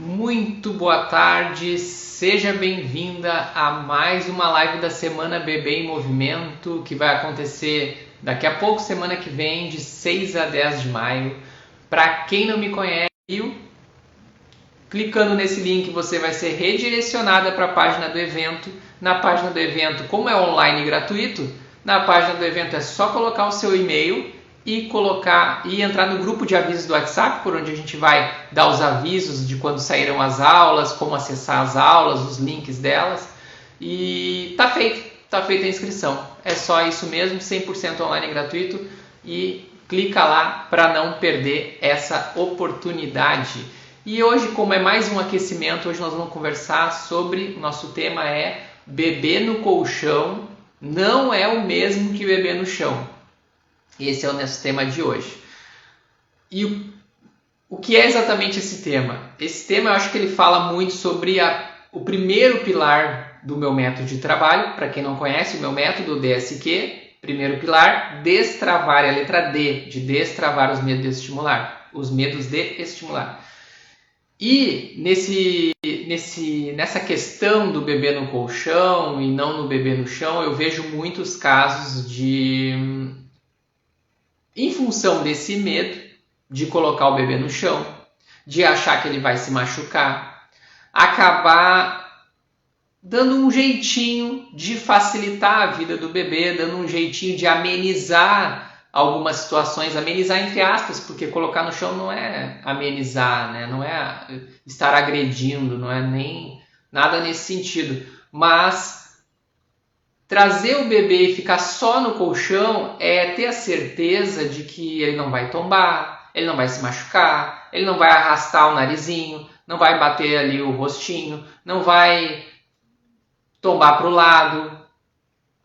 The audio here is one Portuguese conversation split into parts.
Muito boa tarde, seja bem-vinda a mais uma live da Semana Bebê em Movimento, que vai acontecer daqui a pouco, semana que vem, de 6 a 10 de maio. Para quem não me conhece, clicando nesse link você vai ser redirecionada para a página do evento. Na página do evento, como é online e gratuito, na página do evento é só colocar o seu e-mail e entrar no grupo de avisos do WhatsApp, por onde a gente vai dar os avisos de quando saíram as aulas, como acessar as aulas, os links delas. E tá feita a inscrição. É só isso mesmo, 100% online e gratuito, e clica lá para não perder essa oportunidade. E hoje, como é mais um aquecimento, hoje nós vamos conversar sobre, o nosso tema é bebê no colchão não é o mesmo que bebê no chão. Esse é o nosso tema de hoje. E o que é exatamente esse tema? Esse tema eu acho que ele fala muito sobre o primeiro pilar do meu método de trabalho. Para quem não conhece, o meu método DSQ, primeiro pilar, destravar, é a letra D, de destravar os medos de estimular. Os medos de estimular. E nessa questão do bebê no colchão e não no bebê no chão, eu vejo muitos casos em função desse medo de colocar o bebê no chão, de achar que ele vai se machucar, acabar dando um jeitinho de facilitar a vida do bebê, dando um jeitinho de amenizar algumas situações, amenizar entre aspas, porque colocar no chão não é amenizar, né? Não é estar agredindo, não é nem nada nesse sentido, mas trazer o bebê e ficar só no colchão é ter a certeza de que ele não vai tombar, ele não vai se machucar, ele não vai arrastar o narizinho, não vai bater ali o rostinho, não vai tombar para o lado,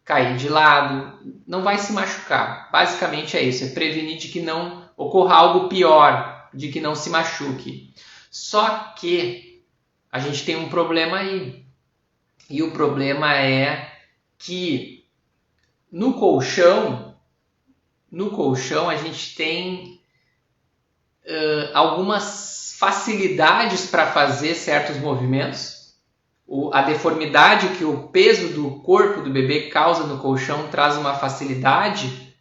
cair de lado, não vai se machucar. Basicamente é isso, é prevenir de que não ocorra algo pior, de que não se machuque. Só que a gente tem um problema aí. E o problema é que no colchão a gente tem algumas facilidades para fazer certos movimentos. A deformidade que o peso do corpo do bebê causa no colchão traz uma facilidade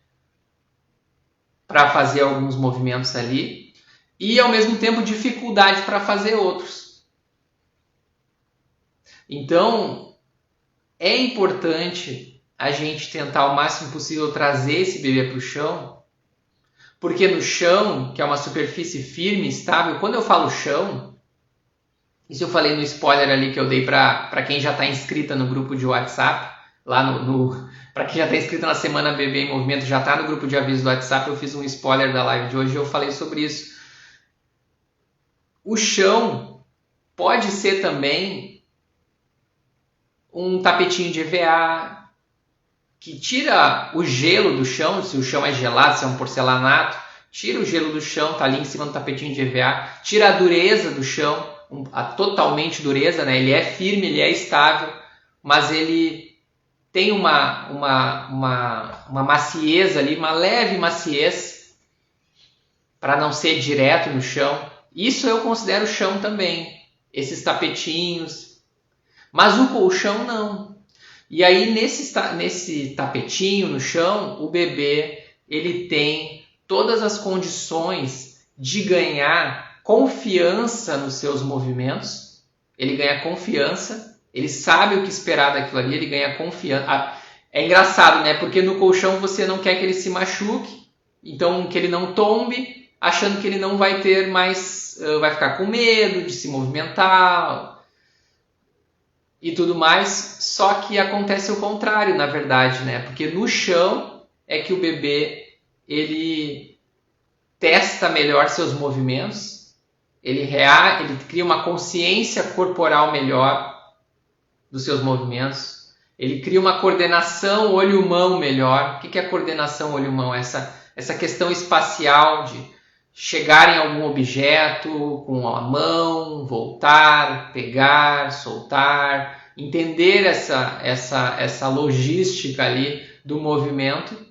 para fazer alguns movimentos ali e ao mesmo tempo dificuldade para fazer outros. Então é importante a gente tentar o máximo possível trazer esse bebê para o chão, porque no chão, que é uma superfície firme, estável, quando eu falo chão, isso eu falei no spoiler ali que eu dei para quem já está inscrita no grupo de WhatsApp, lá para quem já está inscrito na Semana Bebê em Movimento, já está no grupo de aviso do WhatsApp, eu fiz um spoiler da live de hoje e eu falei sobre isso. O chão pode ser também um tapetinho de EVA, que tira o gelo do chão, se o chão é gelado, se é um porcelanato, tira o gelo do chão, está ali em cima do tapetinho de EVA, tira a dureza do chão, totalmente dureza, né? Ele é firme, ele é estável, mas ele tem uma maciez ali, uma leve maciez para não ser direto no chão. Isso eu considero chão também, esses tapetinhos, mas o colchão não. E aí nesse tapetinho no chão, o bebê ele tem todas as condições de ganhar confiança nos seus movimentos, ele ganha confiança, ele sabe o que esperar daquilo ali, ele ganha confiança. É engraçado, né? Porque no colchão você não quer que ele se machuque, então que ele não tombe, achando que ele não vai ter mais, vai ficar com medo de se movimentar e tudo mais, só que acontece o contrário, na verdade, né? Porque no chão é que o bebê, ele testa melhor seus movimentos, ele cria uma consciência corporal melhor dos seus movimentos, ele cria uma coordenação olho-mão melhor. O que é a coordenação olho-mão? Essa questão espacial de chegar em algum objeto com a mão, voltar, pegar, soltar, entender essa logística ali do movimento.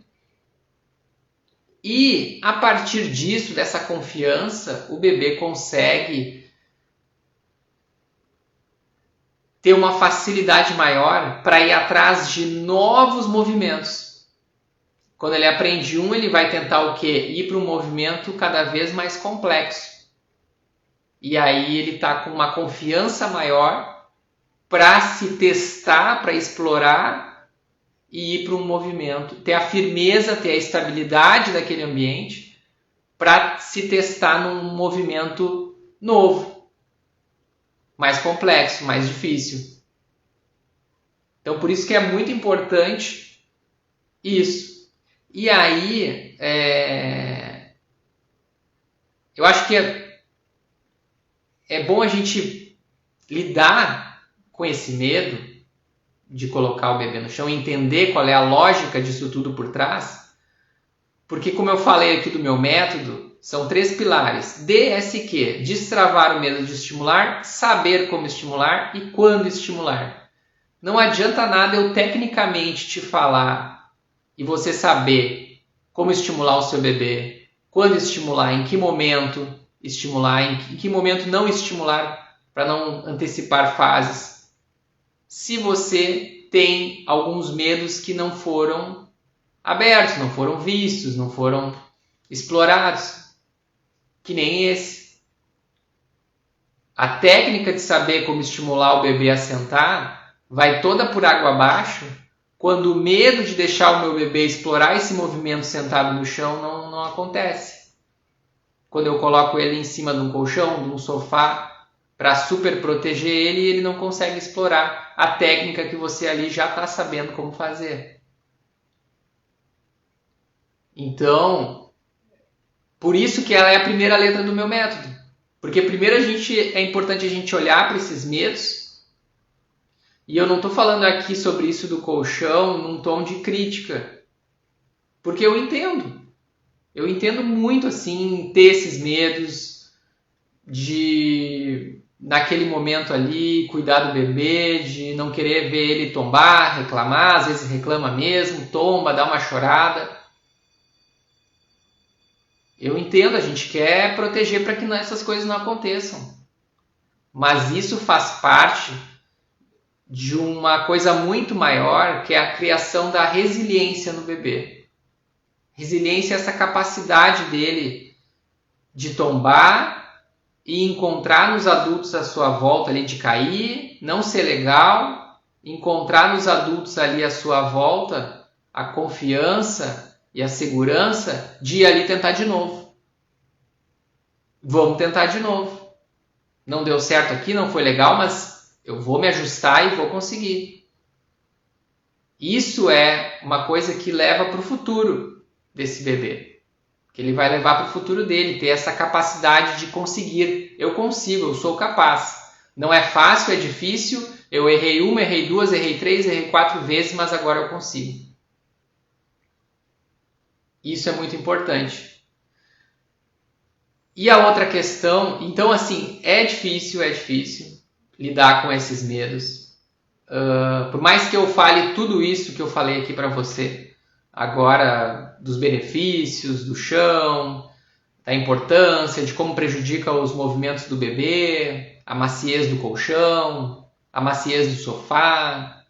E a partir disso, dessa confiança, o bebê consegue ter uma facilidade maior para ir atrás de novos movimentos. Quando ele aprende um, ele vai tentar o quê? Ir para um movimento cada vez mais complexo. E aí ele está com uma confiança maior para se testar, para explorar e ir para um movimento, ter a firmeza, ter a estabilidade daquele ambiente para se testar num movimento novo, mais complexo, mais difícil. Então, por isso que é muito importante isso. E aí, eu acho que é bom a gente lidar com esse medo de colocar o bebê no chão, entender qual é a lógica disso tudo por trás, porque como eu falei aqui do meu método, são 3 pilares. DSQ, destravar o medo de estimular, saber como estimular e quando estimular. Não adianta nada eu tecnicamente te falar e você saber como estimular o seu bebê, quando estimular, em que momento estimular, em que momento não estimular, para não antecipar fases. Se você tem alguns medos que não foram abertos, não foram vistos, não foram explorados, que nem esse. A técnica de saber como estimular o bebê a sentar vai toda por água abaixo quando o medo de deixar o meu bebê explorar esse movimento sentado no chão não acontece. Quando eu coloco ele em cima de um colchão, de um sofá, para super proteger ele, ele não consegue explorar a técnica que você ali já está sabendo como fazer. Então, por isso que ela é a primeira letra do meu método. Porque primeiro é importante a gente olhar para esses medos. E eu não estou falando aqui sobre isso do colchão num tom de crítica. Porque eu entendo. Eu entendo muito assim ter esses medos de naquele momento ali cuidar do bebê, de não querer ver ele tombar, reclamar, às vezes reclama mesmo, tomba, dá uma chorada. Eu entendo, a gente quer proteger para que essas coisas não aconteçam. Mas isso faz parte de uma coisa muito maior, que é a criação da resiliência no bebê. Resiliência é essa capacidade dele de tombar e encontrar nos adultos à sua volta ali de cair, não ser legal, encontrar nos adultos ali à sua volta a confiança e a segurança de ir ali tentar de novo. Vamos tentar de novo. Não deu certo aqui, não foi legal, mas eu vou me ajustar e vou conseguir. Isso é uma coisa que leva para o futuro desse bebê. Que ele vai levar para o futuro dele, ter essa capacidade de conseguir. Eu consigo, eu sou capaz. Não é fácil, é difícil. Eu errei 1, errei 2, errei 3, errei 4 vezes, mas agora eu consigo. Isso é muito importante. E a outra questão, então assim, é difícil lidar com esses medos. Por mais que eu fale tudo isso que eu falei aqui para você, agora dos benefícios, do chão, da importância, de como prejudica os movimentos do bebê, a maciez do colchão, a maciez do sofá.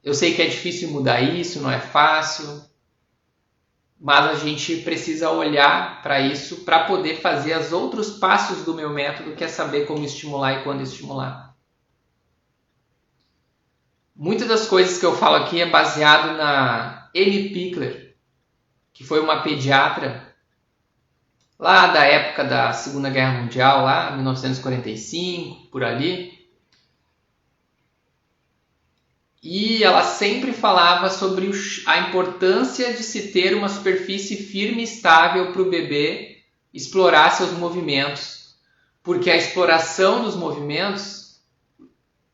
Eu sei que é difícil mudar isso, não é fácil, mas a gente precisa olhar para isso para poder fazer os outros passos do meu método, que é saber como estimular e quando estimular. Muitas das coisas que eu falo aqui é baseado na Amy Pickler, que foi uma pediatra lá da época da Segunda Guerra Mundial, lá 1945, por ali. E ela sempre falava sobre a importância de se ter uma superfície firme e estável para o bebê explorar seus movimentos, porque a exploração dos movimentos,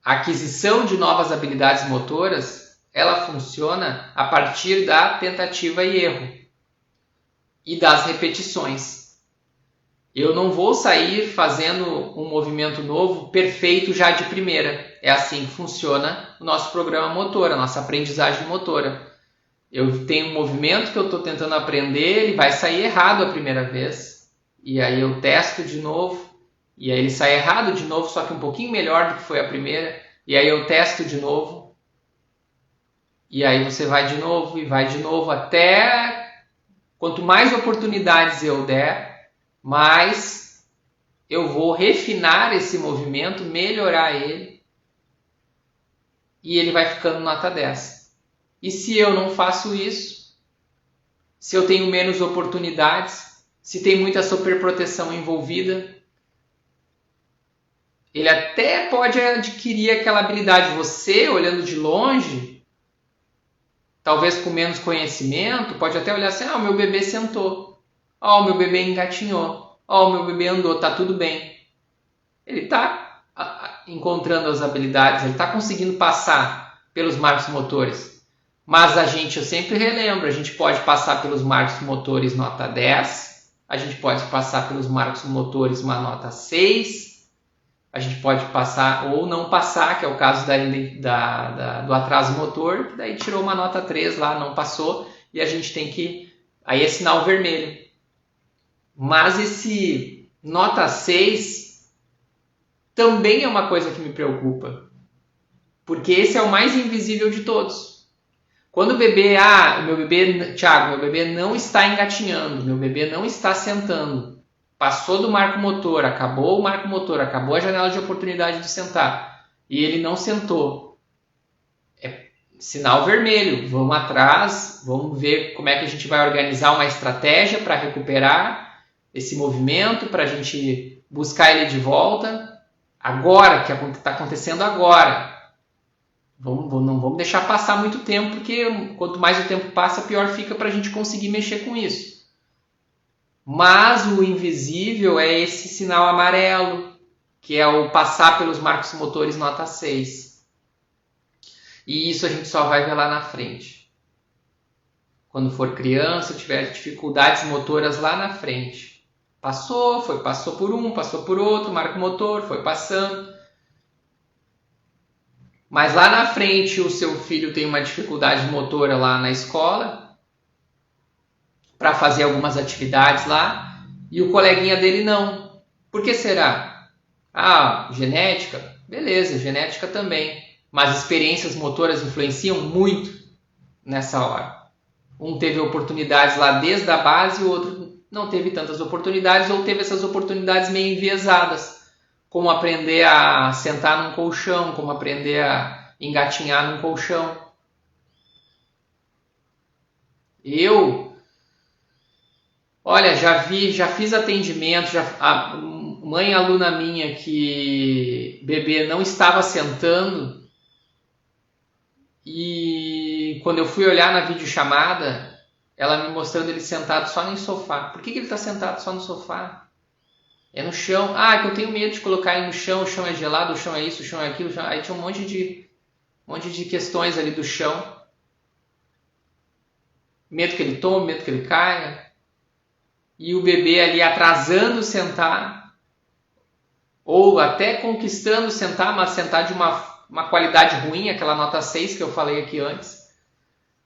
a aquisição de novas habilidades motoras, ela funciona a partir da tentativa e erro e das repetições. Eu não vou sair fazendo um movimento novo perfeito já de primeira. É assim que funciona o nosso programa motor, a nossa aprendizagem motora. Eu tenho um movimento que eu estou tentando aprender, ele vai sair errado a primeira vez. E aí eu testo de novo, e aí ele sai errado de novo, só que um pouquinho melhor do que foi a primeira. E aí eu testo de novo. E aí você vai de novo e vai de novo até quanto mais oportunidades eu der, mais eu vou refinar esse movimento, melhorar ele e ele vai ficando nota 10. E se eu não faço isso, se eu tenho menos oportunidades, se tem muita superproteção envolvida, ele até pode adquirir aquela habilidade. Você, olhando de longe, talvez com menos conhecimento, pode até olhar assim, o meu bebê sentou, o meu bebê engatinhou, o meu bebê andou, tá tudo bem. Ele está encontrando as habilidades, ele está conseguindo passar pelos marcos motores. Mas eu sempre relembro, a gente pode passar pelos marcos motores nota 10, a gente pode passar pelos marcos motores uma nota 6, a gente pode passar ou não passar, que é o caso do atraso motor, que daí tirou uma nota 3 lá, não passou, e a gente tem que... Aí é sinal vermelho. Mas esse nota 6 também é uma coisa que me preocupa, porque esse é o mais invisível de todos. Quando o bebê, Thiago, meu bebê não está engatinhando, meu bebê não está sentando, passou do marco motor, acabou o marco motor, acabou a janela de oportunidade de sentar e ele não sentou. É sinal vermelho. Vamos atrás, vamos ver como é que a gente vai organizar uma estratégia para recuperar esse movimento, para a gente buscar ele de volta. Agora, que está acontecendo agora. Não vamos deixar passar muito tempo, porque quanto mais o tempo passa, pior fica para a gente conseguir mexer com isso. Mas o invisível é esse sinal amarelo, que é o passar pelos marcos motores nota 6. E isso a gente só vai ver lá na frente. Quando for criança, tiver dificuldades motoras lá na frente. Passou por um, passou por outro, marco motor, foi passando. Mas lá na frente o seu filho tem uma dificuldade motora lá na escola para fazer algumas atividades lá e o coleguinha dele não. Por que será? Genética? Beleza, genética também. Mas experiências motoras influenciam muito nessa hora. Um teve oportunidades lá desde a base, o outro não teve tantas oportunidades ou teve essas oportunidades meio enviesadas. Como aprender a sentar num colchão, como aprender a engatinhar num colchão. Já fiz atendimento, a mãe aluna minha que bebê não estava sentando e quando eu fui olhar na videochamada, ela me mostrando ele sentado só no sofá. Por que ele está sentado só no sofá? É no chão. É que eu tenho medo de colocar ele no chão, o chão é gelado, o chão é isso, o chão é aquilo. Aí tinha um monte de questões ali do chão. Medo que ele tome, medo que ele caia. E o bebê ali atrasando sentar. Ou até conquistando sentar, mas sentar de uma qualidade ruim, aquela nota 6 que eu falei aqui antes.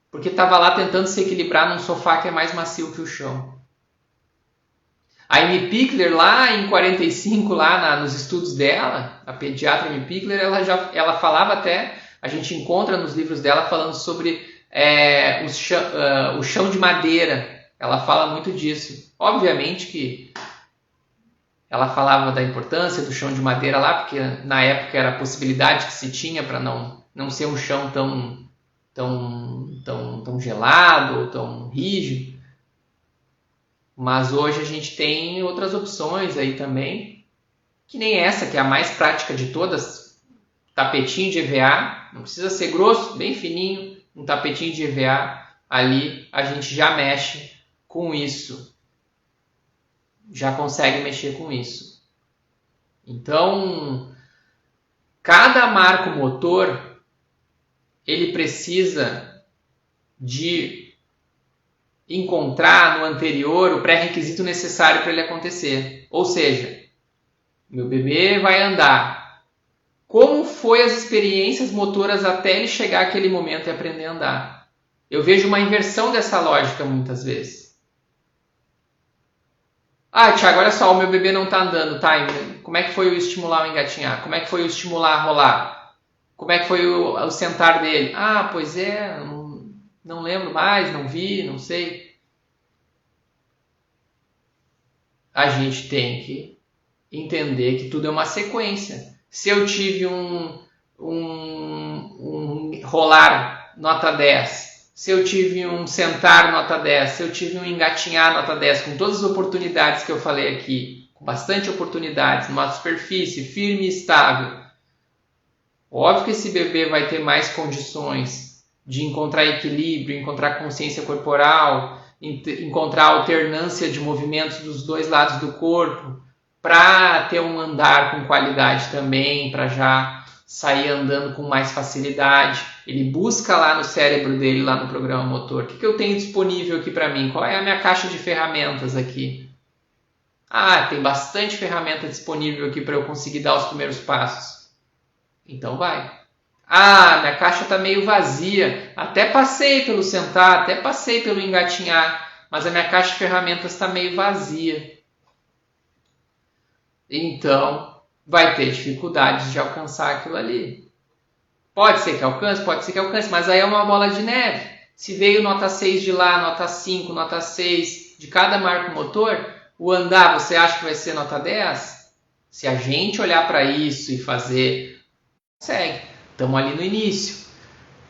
Porque estava lá tentando se equilibrar num sofá que é mais macio que o chão. A Amy Pickler, lá em 45, lá nos estudos dela, a pediatra Amy Pickler, ela falava até, a gente encontra nos livros dela falando sobre o chão de madeira. Ela fala muito disso. Obviamente que ela falava da importância do chão de madeira lá, porque na época era a possibilidade que se tinha para não ser um chão tão gelado, tão rígido. Mas hoje a gente tem outras opções aí também, que nem essa, que é a mais prática de todas, tapetinho de EVA, não precisa ser grosso, bem fininho, um tapetinho de EVA, ali a gente já mexe com isso, já consegue mexer com isso. Então, cada marco motor, ele precisa de encontrar no anterior o pré-requisito necessário para ele acontecer. Ou seja, meu bebê vai andar. Como foi as experiências motoras até ele chegar àquele momento e aprender a andar? Eu vejo uma inversão dessa lógica muitas vezes. Thiago, olha só, o meu bebê não está andando, tá? Como é que foi o estimular o engatinhar? Como é que foi o estimular a rolar? Como é que foi o sentar dele? Ah, pois é, não lembro mais, não vi, não sei. A gente tem que entender que tudo é uma sequência. Se eu tive um rolar nota 10, se eu tive um sentar nota 10, se eu tive um engatinhar nota 10, com todas as oportunidades que eu falei aqui, com bastante oportunidades, numa superfície firme e estável, óbvio que esse bebê vai ter mais condições de encontrar equilíbrio, encontrar consciência corporal, encontrar alternância de movimentos dos dois lados do corpo, para ter um andar com qualidade também, para já sair andando com mais facilidade. Ele busca lá no cérebro dele, lá no programa motor, o que eu tenho disponível aqui para mim? Qual é a minha caixa de ferramentas aqui? Ah, tem bastante ferramenta disponível aqui para eu conseguir dar os primeiros passos. Então vai. Ah, minha caixa está meio vazia. Até passei pelo sentar, até passei pelo engatinhar, mas a minha caixa de ferramentas está meio vazia. Então, vai ter dificuldades de alcançar aquilo ali. Pode ser que alcance, mas aí é uma bola de neve. Se veio nota 6 de lá, nota 5, nota 6 de cada marco motor, o andar você acha que vai ser nota 10? Se a gente olhar para isso e fazer, segue. Estamos ali no início.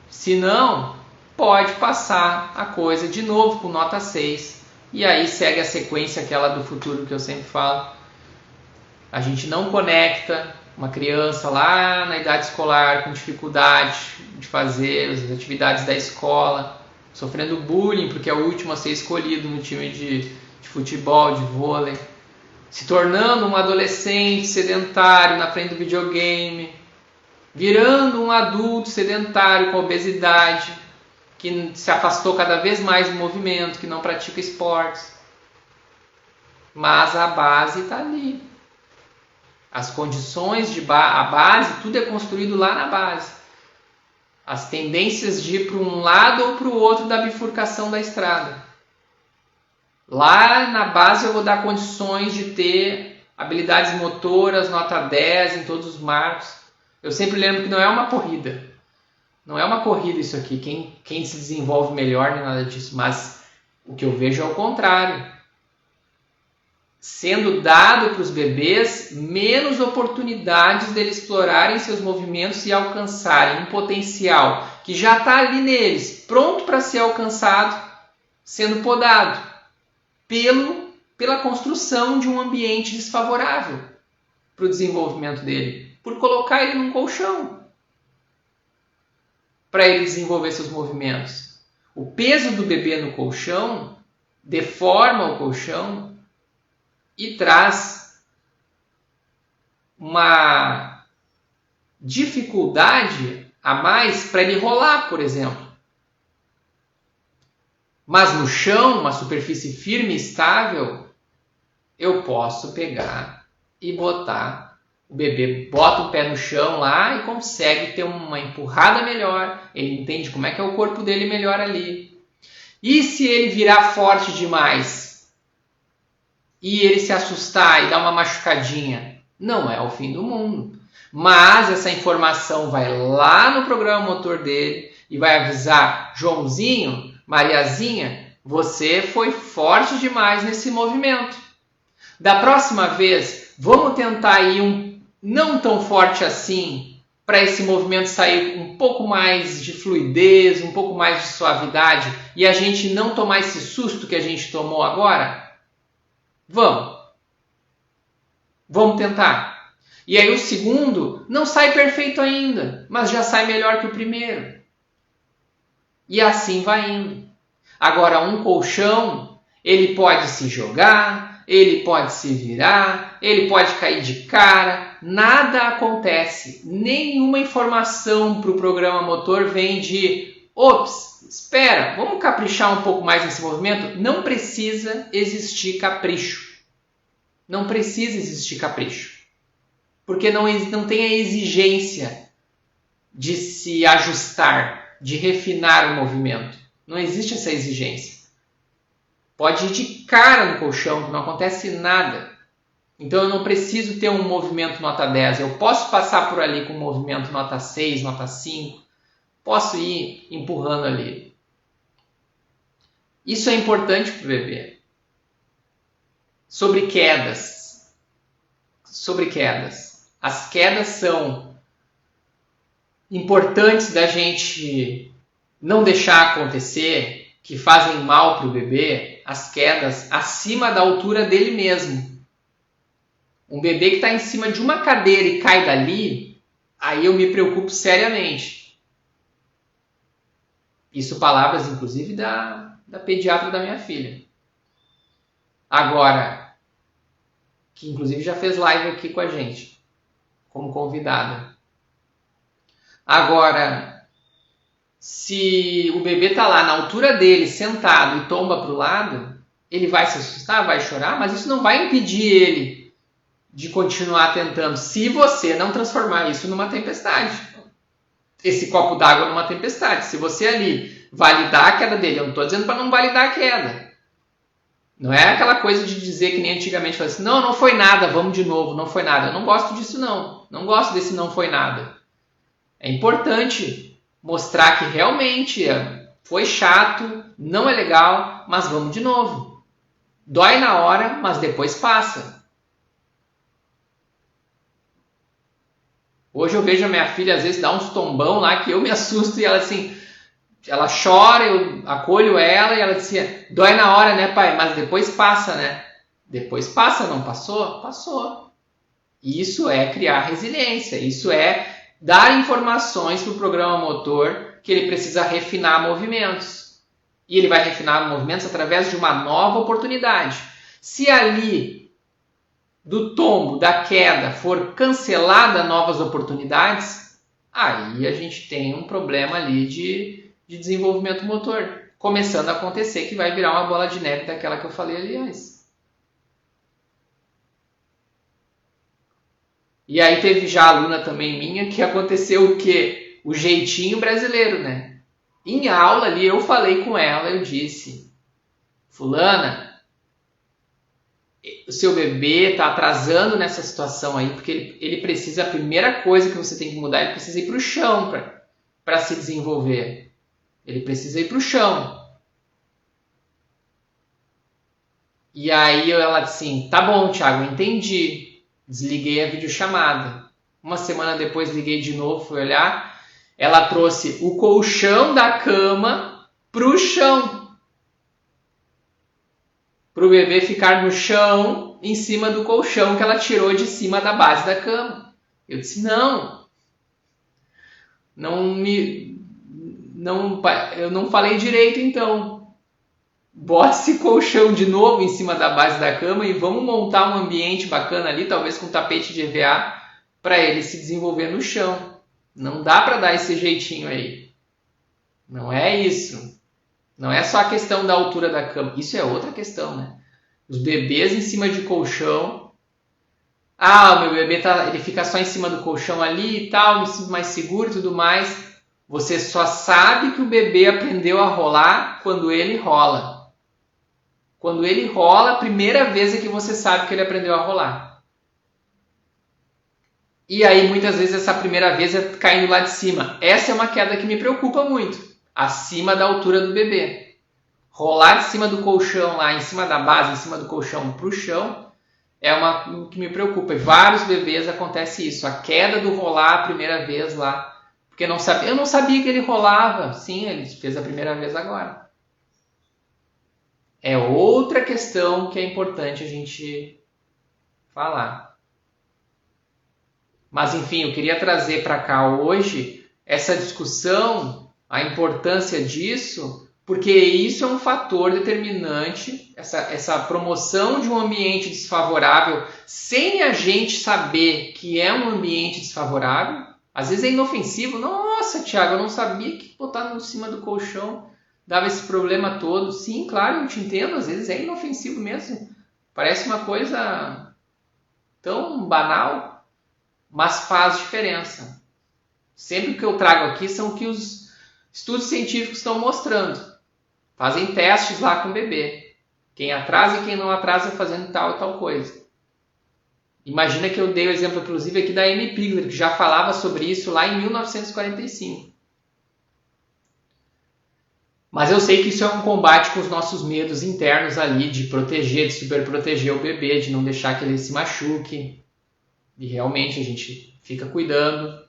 Se não, pode passar a coisa de novo com nota 6. E aí segue a sequência aquela do futuro que eu sempre falo. A gente não conecta uma criança lá na idade escolar com dificuldade de fazer as atividades da escola, sofrendo bullying porque é o último a ser escolhido no time de futebol, de vôlei, se tornando um adolescente sedentário na frente do videogame, virando um adulto sedentário com obesidade, que se afastou cada vez mais do movimento, que não pratica esportes. Mas a base está ali. As condições de a base, tudo é construído lá na base. As tendências de ir para um lado ou para o outro da bifurcação da estrada. Lá na base eu vou dar condições de ter habilidades motoras, nota 10 em todos os marcos. Eu sempre lembro que não é uma corrida. Não é uma corrida isso aqui. Quem se desenvolve melhor nem nada disso. Mas o que eu vejo é o contrário. Sendo dado para os bebês menos oportunidades deles explorarem seus movimentos e alcançarem um potencial que já está ali neles, pronto para ser alcançado, sendo podado pela construção de um ambiente desfavorável para o desenvolvimento dele, por colocar ele num colchão para ele desenvolver seus movimentos. O peso do bebê no colchão deforma o colchão e traz uma dificuldade a mais para ele rolar, por exemplo. Mas no chão, uma superfície firme e estável, eu posso pegar e botar. O bebê bota o pé no chão lá e consegue ter uma empurrada melhor. Ele entende como é que é o corpo dele melhor ali. E se ele virar forte demais e ele se assustar e dar uma machucadinha, não é o fim do mundo. Mas essa informação vai lá no programa motor dele e vai avisar: Joãozinho, Mariazinha, você foi forte demais nesse movimento. Da próxima vez, vamos tentar ir não tão forte assim, para esse movimento sair um pouco mais de fluidez, um pouco mais de suavidade e a gente não tomar esse susto que a gente tomou agora? Vamos tentar. E aí o segundo não sai perfeito ainda, mas já sai melhor que o primeiro. E assim vai indo. Agora um colchão, ele pode se jogar, ele pode se virar, ele pode cair de cara, nada acontece. Nenhuma informação para o programa motor vem de ops, espera, vamos caprichar um pouco mais nesse movimento? Não precisa existir capricho. Não precisa existir capricho. Porque não tem a exigência de se ajustar, de refinar o movimento. Não existe essa exigência. Pode ir de cara no colchão, que não acontece nada. Então eu não preciso ter um movimento nota 10. Eu posso passar por ali com um movimento nota 6, nota 5. Posso ir empurrando ali. Isso é importante para o bebê. Sobre quedas. As quedas são importantes da gente não deixar acontecer, que fazem mal para o bebê, as quedas acima da altura dele mesmo. Um bebê que está em cima de uma cadeira e cai dali, aí eu me preocupo seriamente. Isso palavras, inclusive, da pediatra da minha filha. Agora, que inclusive já fez live aqui com a gente, como convidada. Agora, se o bebê está lá na altura dele, sentado e tomba para o lado, ele vai se assustar, vai chorar, mas isso não vai impedir ele de continuar tentando, se você não transformar isso numa tempestade. Esse copo d'água numa tempestade. Se você ali validar a queda dele, eu não estou dizendo para não validar a queda. Não é aquela coisa de dizer que nem antigamente falava assim, não foi nada, vamos de novo, não foi nada. Eu não gosto disso não. Não gosto desse não foi nada. É importante mostrar que realmente foi chato, não é legal, mas vamos de novo. Dói na hora, mas depois passa. Hoje eu vejo a minha filha às vezes dar uns tombão lá que eu me assusto e ela assim, ela chora, eu acolho ela e ela dizia, dói na hora, né, pai? Mas depois passa, né? Depois passa, não passou? Passou. Isso é criar resiliência, isso é dar informações para o programa motor que ele precisa refinar movimentos. E ele vai refinar movimentos através de uma nova oportunidade. Se ali do tombo, da queda, for cancelada novas oportunidades, aí a gente tem um problema ali de desenvolvimento motor. Começando a acontecer que vai virar uma bola de neve daquela que eu falei ali antes. E aí teve já aluna também minha que aconteceu o quê? O jeitinho brasileiro, né? Em aula ali eu falei com ela, eu disse, fulana, o seu bebê está atrasando nessa situação aí, porque ele precisa, a primeira coisa que você tem que mudar, ele precisa ir para o chão para se desenvolver. Ele precisa ir para o chão. E aí ela disse assim, tá bom, Thiago, entendi. Desliguei a videochamada. Uma semana depois liguei de novo, fui olhar. Ela trouxe o colchão da cama para o chão. Para o bebê ficar no chão, em cima do colchão que ela tirou de cima da base da cama. Eu disse, eu não falei direito então. Bota esse colchão de novo em cima da base da cama e vamos montar um ambiente bacana ali, talvez com tapete de EVA, para ele se desenvolver no chão. Não dá para dar esse jeitinho aí. Não é isso. Não é só a questão da altura da cama. Isso é outra questão, né? Os bebês em cima de colchão. Ah, o meu bebê ele fica só em cima do colchão ali e tal, me sinto mais seguro e tudo mais. Você só sabe que o bebê aprendeu a rolar quando ele rola. Quando ele rola, a primeira vez é que você sabe que ele aprendeu a rolar. E aí, muitas vezes, essa primeira vez é caindo lá de cima. Essa é uma queda que me preocupa muito. Acima da altura do bebê. Rolar de cima do colchão, lá em cima da base, em cima do colchão para o chão, é uma que me preocupa. E vários bebês acontece isso. A queda do rolar a primeira vez lá. Porque eu não sabia que ele rolava. Sim, ele fez a primeira vez agora. É outra questão que é importante a gente falar. Mas enfim, eu queria trazer para cá hoje essa discussão, a importância disso, porque isso é um fator determinante, essa promoção de um ambiente desfavorável, sem a gente saber que é um ambiente desfavorável. Às vezes é inofensivo. Nossa, Thiago, eu não sabia que botar em cima do colchão dava esse problema todo. Sim, claro, eu te entendo, às vezes é inofensivo mesmo. Parece uma coisa tão banal, mas faz diferença. Sempre que eu trago aqui são o que os estudos científicos estão mostrando. Fazem testes lá com o bebê. Quem atrasa e quem não atrasa fazendo tal e tal coisa. Imagina que eu dei o exemplo, inclusive, aqui da Amy Pigler, que já falava sobre isso lá em 1945. Mas eu sei que isso é um combate com os nossos medos internos ali, de proteger, de superproteger o bebê, de não deixar que ele se machuque. E realmente a gente fica cuidando.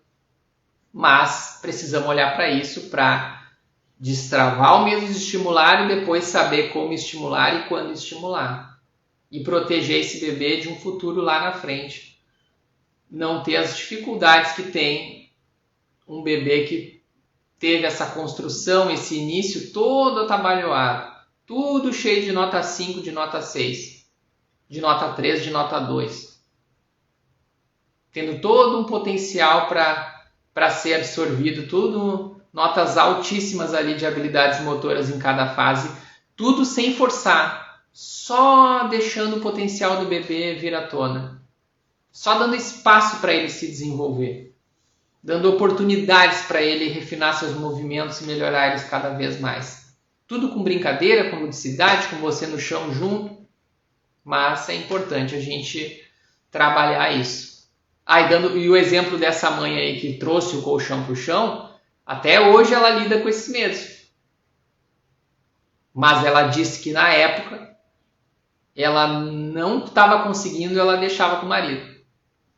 Mas precisamos olhar para isso, para destravar o medo de estimular e depois saber como estimular e quando estimular. E proteger esse bebê de um futuro lá na frente. Não ter as dificuldades que tem um bebê que teve essa construção, esse início todo atabalhoado, tudo cheio de nota 5, de nota 6, de nota 3, de nota 2. Tendo todo um potencial para ser absorvido, tudo notas altíssimas ali de habilidades motoras em cada fase, tudo sem forçar, só deixando o potencial do bebê vir à tona, só dando espaço para ele se desenvolver. Dando oportunidades para ele refinar seus movimentos e melhorar eles cada vez mais. Tudo com brincadeira, com ludicidade, com você no chão junto, mas é importante a gente trabalhar isso. E o exemplo dessa mãe aí que trouxe o colchão para o chão, até hoje ela lida com esses medos. Mas ela disse que na época ela não estava conseguindo, ela deixava com o marido.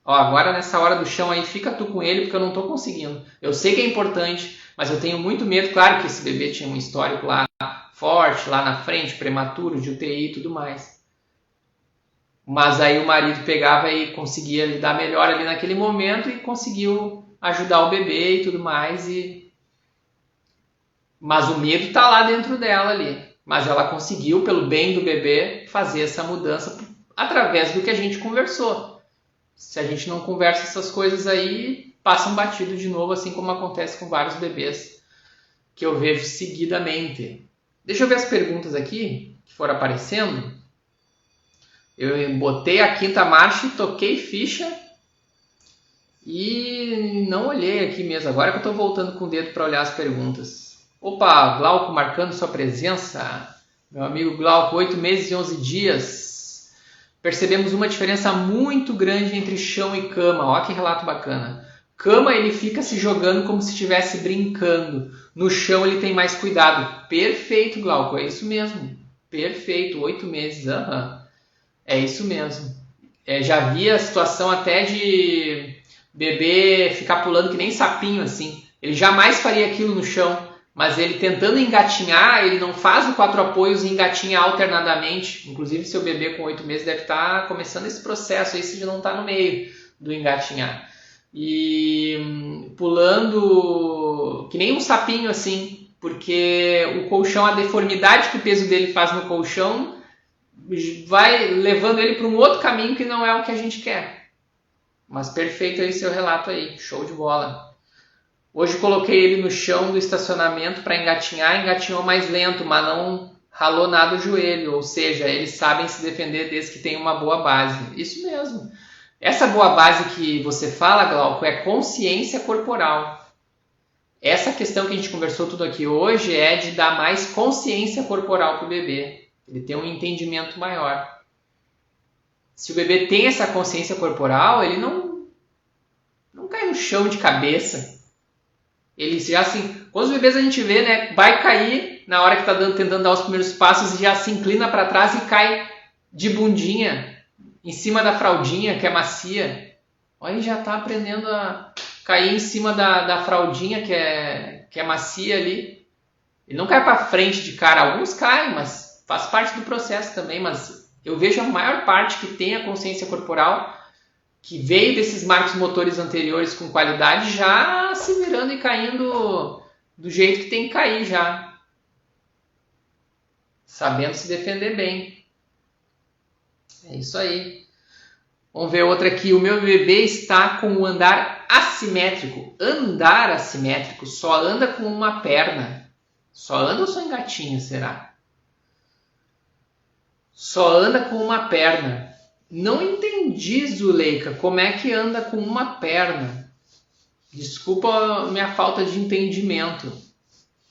Agora nessa hora do chão aí, fica tu com ele porque eu não estou conseguindo. Eu sei que é importante, mas eu tenho muito medo. Claro que esse bebê tinha um histórico lá forte, lá na frente, prematuro, de UTI e tudo mais. Mas aí o marido pegava e conseguia lidar melhor ali naquele momento e conseguiu ajudar o bebê e tudo mais. Mas o medo está lá dentro dela ali. Mas ela conseguiu, pelo bem do bebê, fazer essa mudança através do que a gente conversou. Se a gente não conversa essas coisas aí, passam batido de novo, assim como acontece com vários bebês que eu vejo seguidamente. Deixa eu ver as perguntas aqui que foram aparecendo. Eu botei a quinta marcha, toquei ficha e não olhei aqui mesmo. Agora que eu estou voltando com o dedo para olhar as perguntas. Opa, Glauco marcando sua presença. Meu amigo Glauco, 8 meses e 11 dias. Percebemos uma diferença muito grande entre chão e cama. Olha que relato bacana. Cama ele fica se jogando como se estivesse brincando. No chão ele tem mais cuidado. Perfeito, Glauco. É isso mesmo. Perfeito. 8 meses. É isso mesmo. Já vi a situação até de bebê ficar pulando que nem sapinho assim. Ele jamais faria aquilo no chão. Mas ele tentando engatinhar, ele não faz o 4 apoios e engatinha alternadamente. Inclusive, seu bebê com 8 meses deve estar começando esse processo aí, se ele não está no meio do engatinhar. E pulando que nem um sapinho assim, porque o colchão, a deformidade que o peso dele faz no colchão, vai levando ele para um outro caminho que não é o que a gente quer. Mas perfeito aí seu relato aí, show de bola. Hoje coloquei ele no chão do estacionamento para engatinhar, engatinhou mais lento, mas não ralou nada o joelho, ou seja, eles sabem se defender desde que tem uma boa base. Isso mesmo. Essa boa base que você fala, Glauco, é consciência corporal. Essa questão que a gente conversou tudo aqui hoje é de dar mais consciência corporal para o bebê. Ele tem um entendimento maior. Se o bebê tem essa consciência corporal, ele não cai no chão de cabeça. Ele já assim, quando os bebês a gente vê, né, vai cair na hora que está tentando dar os primeiros passos e já se inclina para trás e cai de bundinha em cima da fraldinha que é macia. Olha, ele já está aprendendo a cair em cima da fraldinha que é macia ali. Ele não cai para frente de cara, alguns caem, mas faz parte do processo também. Mas eu vejo a maior parte que tem a consciência corporal, que veio desses marcos motores anteriores com qualidade, já se virando e caindo do jeito que tem que cair já. Sabendo se defender bem. É isso aí. Vamos ver outra aqui. O meu bebê está com o andar assimétrico. Andar assimétrico. Só anda com uma perna. Só anda ou só engatinha, será? Só anda com uma perna. Não entendi, Zuleika, como é que anda com uma perna. Desculpa a minha falta de entendimento.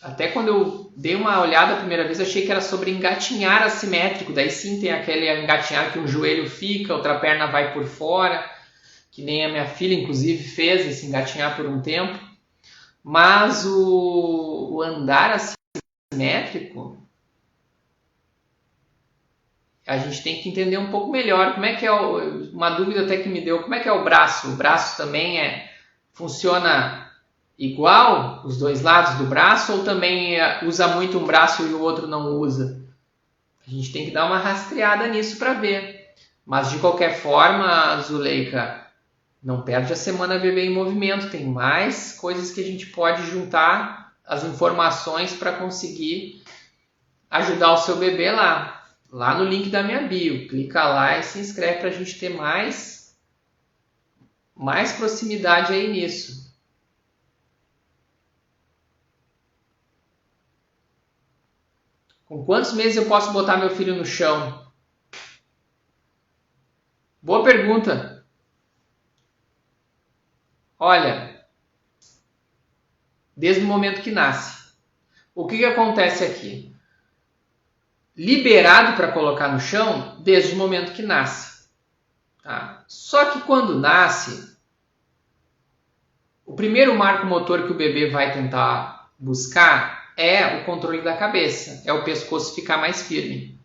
Até quando eu dei uma olhada a primeira vez, eu achei que era sobre engatinhar assimétrico. Daí sim tem aquele engatinhar que um joelho fica, outra perna vai por fora, que nem a minha filha, inclusive, fez esse engatinhar por um tempo. Mas o andar assimétrico, a gente tem que entender um pouco melhor. Como é que é uma dúvida até que me deu, como é que é o braço? O braço também funciona igual, os dois lados do braço, ou também usa muito um braço e o outro não usa? A gente tem que dar uma rastreada nisso para ver. Mas de qualquer forma, Zuleika, não perde a semana Bebê em Movimento. Tem mais coisas que a gente pode juntar as informações para conseguir ajudar o seu bebê lá. Lá no link da minha bio. Clica lá e se inscreve para a gente ter mais proximidade aí nisso. Com quantos meses eu posso botar meu filho no chão? Boa pergunta. Olha, desde o momento que nasce. O que acontece aqui? Liberado para colocar no chão desde o momento que nasce. Tá? Só que quando nasce, o primeiro marco motor que o bebê vai tentar buscar é o controle da cabeça, é o pescoço ficar mais firme.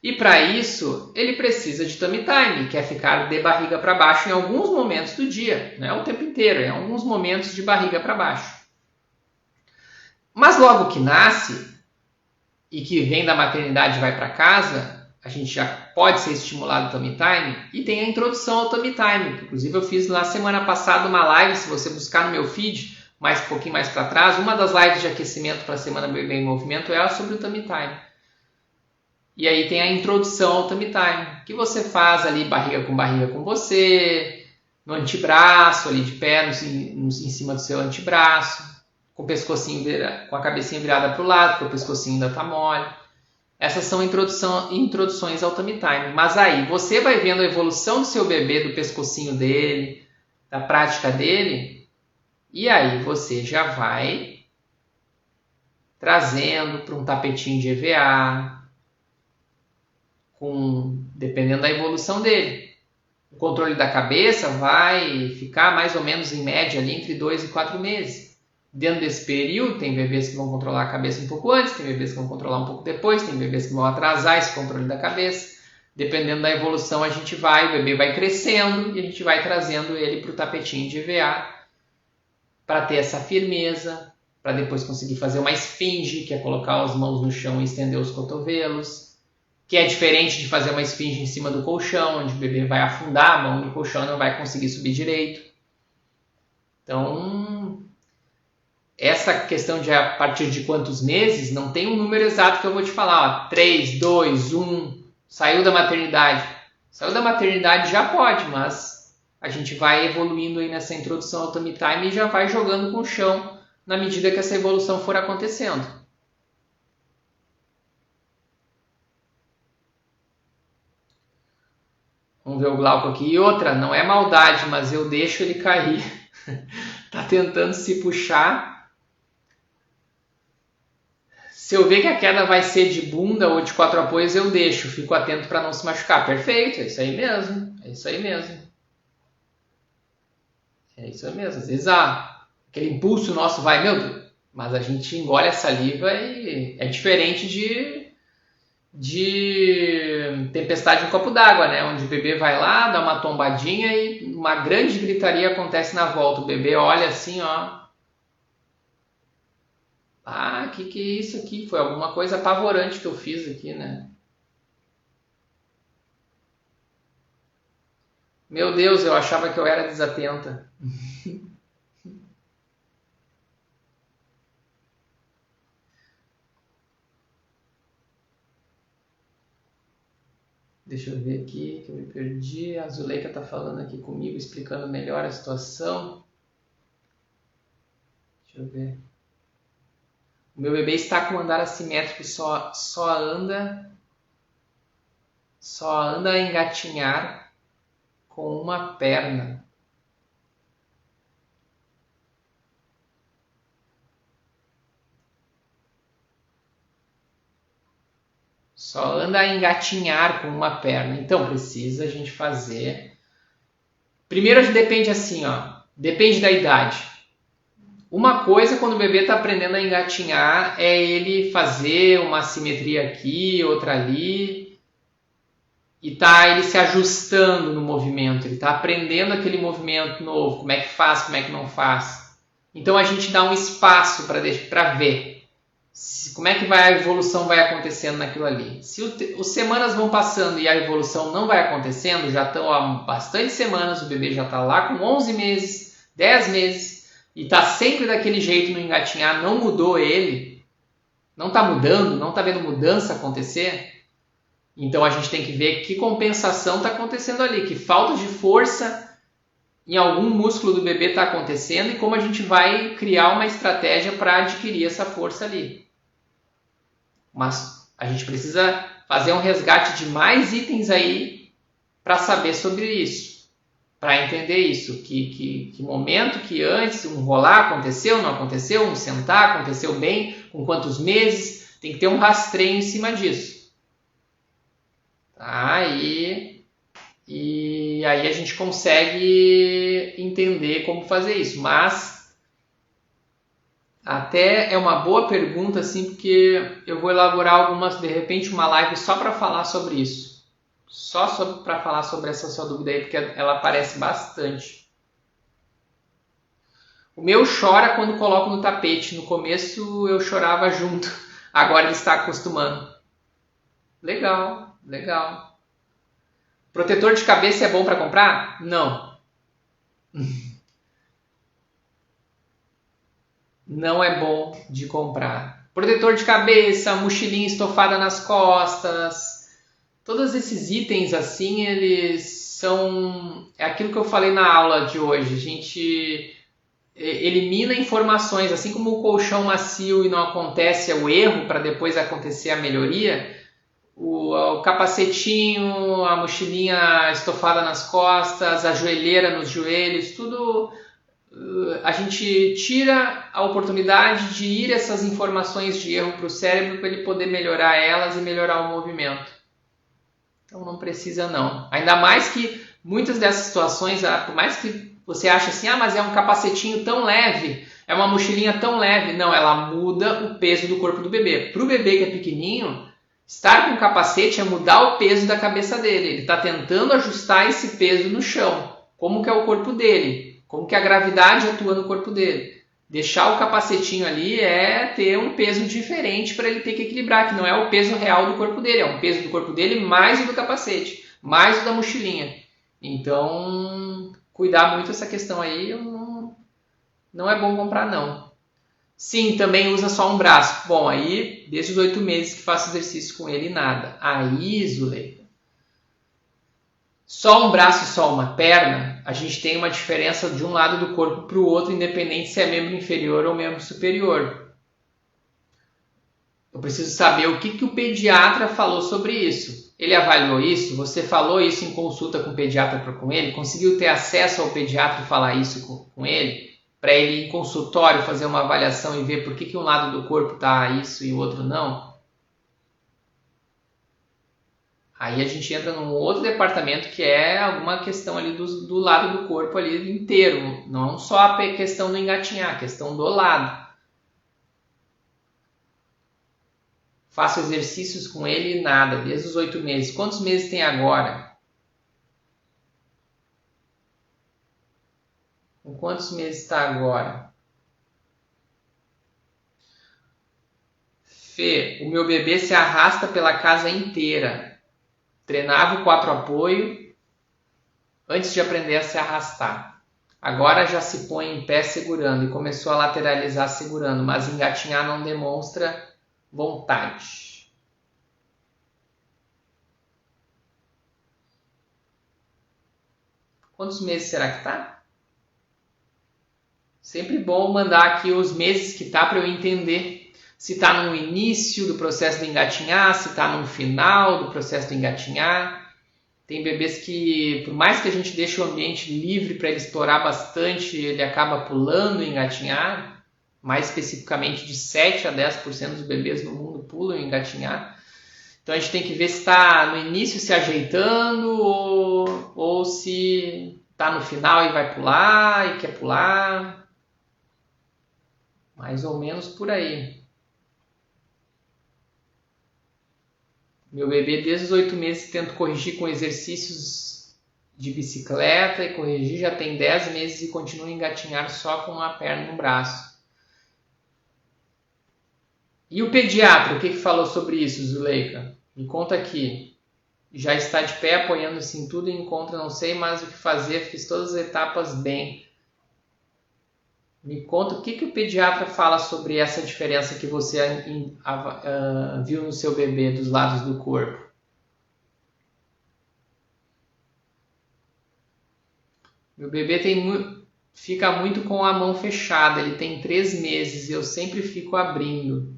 E para isso, ele precisa de tummy time, que é ficar de barriga para baixo em alguns momentos do dia, não é o tempo inteiro, é alguns momentos de barriga para baixo. Mas logo que nasce e que vem da maternidade e vai para casa, a gente já pode ser estimulado o tummy time e tem a introdução ao tummy time, que inclusive eu fiz na semana passada uma live, se você buscar no meu feed, um pouquinho mais para trás, uma das lives de aquecimento para a Semana Bebê em Movimento é sobre o tummy time. E aí tem a introdução ao tummy time, que você faz ali barriga com você, no antebraço, ali de pé, em cima do seu antebraço, com o pescocinho com a cabecinha virada para o lado, porque o pescocinho ainda está mole. Essas são introduções ao tummy time. Mas aí você vai vendo a evolução do seu bebê, do pescocinho dele, da prática dele, e aí você já vai trazendo para um tapetinho de EVA, dependendo da evolução dele. O controle da cabeça vai ficar mais ou menos em média ali entre 2 e 4 meses. Dentro desse período, tem bebês que vão controlar a cabeça um pouco antes, tem bebês que vão controlar um pouco depois, tem bebês que vão atrasar esse controle da cabeça. Dependendo da evolução, o bebê vai crescendo e a gente vai trazendo ele para o tapetinho de EVA para ter essa firmeza, para depois conseguir fazer uma esfinge, que é colocar as mãos no chão e estender os cotovelos, que é diferente de fazer uma esfinge em cima do colchão, onde o bebê vai afundar a mão no colchão e não vai conseguir subir direito. Então, essa questão de a partir de quantos meses, não tem um número exato que eu vou te falar. 3, 2, 1, saiu da maternidade. Saiu da maternidade já pode, mas a gente vai evoluindo aí nessa introdução ao tummy time e já vai jogando com o chão na medida que essa evolução for acontecendo. Vamos ver o Glauco aqui. E outra, não é maldade, mas eu deixo ele cair. Tá tentando se puxar. Se eu ver que a queda vai ser de bunda ou de 4 apoios, eu deixo. Fico atento para não se machucar. Perfeito, é isso aí mesmo. É isso aí mesmo. É isso aí mesmo. Às vezes aquele impulso nosso vai, meu Deus, mas a gente engole a saliva e é diferente de tempestade em copo d'água, né? Onde o bebê vai lá, dá uma tombadinha e uma grande gritaria acontece na volta. O bebê olha assim, ó. Ah, que é isso aqui? Foi alguma coisa apavorante que eu fiz aqui, né? Meu Deus, eu achava que eu era desatenta. Deixa eu ver aqui que eu me perdi. A Zuleika está falando aqui comigo, explicando melhor a situação. Deixa eu ver. O meu bebê está com andar assimétrico e só anda a engatinhar com uma perna. só anda a engatinhar com uma perna. Então precisa a gente fazer. Primeiro depende assim, ó, depende da idade. Uma coisa quando o bebê está aprendendo a engatinhar é ele fazer uma simetria aqui, outra ali, e tá ele se ajustando no movimento, ele está aprendendo aquele movimento novo, como é que faz, como é que não faz. Então a gente dá um espaço para ver como é que a evolução vai acontecendo naquilo ali. Se as semanas vão passando e a evolução não vai acontecendo, já estão há bastante semanas, o bebê já está lá com 11 meses, 10 meses, e está sempre daquele jeito no engatinhar, não mudou ele, não está mudando, não está vendo mudança acontecer, então a gente tem que ver que compensação está acontecendo ali, que falta de força em algum músculo do bebê está acontecendo e como a gente vai criar uma estratégia para adquirir essa força ali. Mas a gente precisa fazer um resgate de mais itens aí para saber sobre isso. Para entender isso, que momento que antes um rolar aconteceu, não aconteceu, um sentar aconteceu bem, com quantos meses, tem que ter um rastreio em cima disso. Tá? E aí a gente consegue entender como fazer isso, mas até é uma boa pergunta, assim, porque eu vou elaborar algumas, de repente, uma live só para falar sobre isso. Só para falar sobre essa sua dúvida aí, porque ela aparece bastante. O meu chora quando coloco no tapete. No começo eu chorava junto. Agora ele está acostumando. Legal, legal. Protetor de cabeça é bom para comprar? Não. Não é bom de comprar. Protetor de cabeça, mochilinha estofada nas costas... Todos esses itens assim, eles são... É aquilo que eu falei na aula de hoje. A gente elimina informações. Assim como o colchão macio e não acontece o erro para depois acontecer a melhoria, o capacetinho, a mochilinha estofada nas costas, a joelheira nos joelhos, tudo... A gente tira a oportunidade de ir essas informações de erro para o cérebro para ele poder melhorar elas e melhorar o movimento. Então não precisa não. Ainda mais que muitas dessas situações, por mais que você ache assim, mas é um capacetinho tão leve, é uma mochilinha tão leve. Não, ela muda o peso do corpo do bebê. Para o bebê que é pequenininho, estar com capacete é mudar o peso da cabeça dele. Ele está tentando ajustar esse peso no chão. Como que é o corpo dele? Como que a gravidade atua no corpo dele? Deixar o capacetinho ali é ter um peso diferente para ele ter que equilibrar, que não é o peso real do corpo dele, é um peso do corpo dele mais o do capacete, mais o da mochilinha. Então, cuidar muito essa questão aí, não é bom comprar não. Sim, também usa só um braço. Bom, aí desde os 8 meses que faço exercício com ele, nada. Aí, Zuleika, só um braço e só uma perna, a gente tem uma diferença de um lado do corpo para o outro, independente se é membro inferior ou membro superior. Eu preciso saber o que o pediatra falou sobre isso. Ele avaliou isso? Você falou isso em consulta com o pediatra com ele? Conseguiu ter acesso ao pediatra e falar isso com ele? Para ele ir em consultório fazer uma avaliação e ver por que um lado do corpo está isso e o outro não? Aí a gente entra num outro departamento que é alguma questão ali do lado do corpo ali inteiro. Não só a questão do engatinhar, a questão do lado. Faço exercícios com ele e nada, desde os 8 meses. Quantos meses tem agora? Com quantos meses está agora? Fê, o meu bebê se arrasta pela casa inteira. Treinava o 4 apoio antes de aprender a se arrastar. Agora já se põe em pé segurando e começou a lateralizar segurando, mas engatinhar não demonstra vontade. Quantos meses será que tá? Sempre bom mandar aqui os meses que tá para eu entender se está no início do processo de engatinhar, se está no final do processo de engatinhar. Tem bebês que, por mais que a gente deixe o ambiente livre para ele explorar bastante, ele acaba pulando em engatinhar. Mais especificamente, de 7 a 10% dos bebês no mundo pulam em engatinhar. Então a gente tem que ver se está no início se ajeitando ou se está no final e vai pular e quer pular. Mais ou menos por aí. Meu bebê desde os 8 meses tento corrigir com exercícios de bicicleta e corrigir, já tem 10 meses e continua a engatinhar só com uma perna e um braço. E o pediatra, o que falou sobre isso, Zuleika? Me conta aqui. Já está de pé, apoiando-se em tudo e encontra, não sei mais o que fazer, fiz todas as etapas bem. Me conta o que o pediatra fala sobre essa diferença que você viu no seu bebê dos lados do corpo. Meu bebê fica muito com a mão fechada, ele tem 3 meses e eu sempre fico abrindo.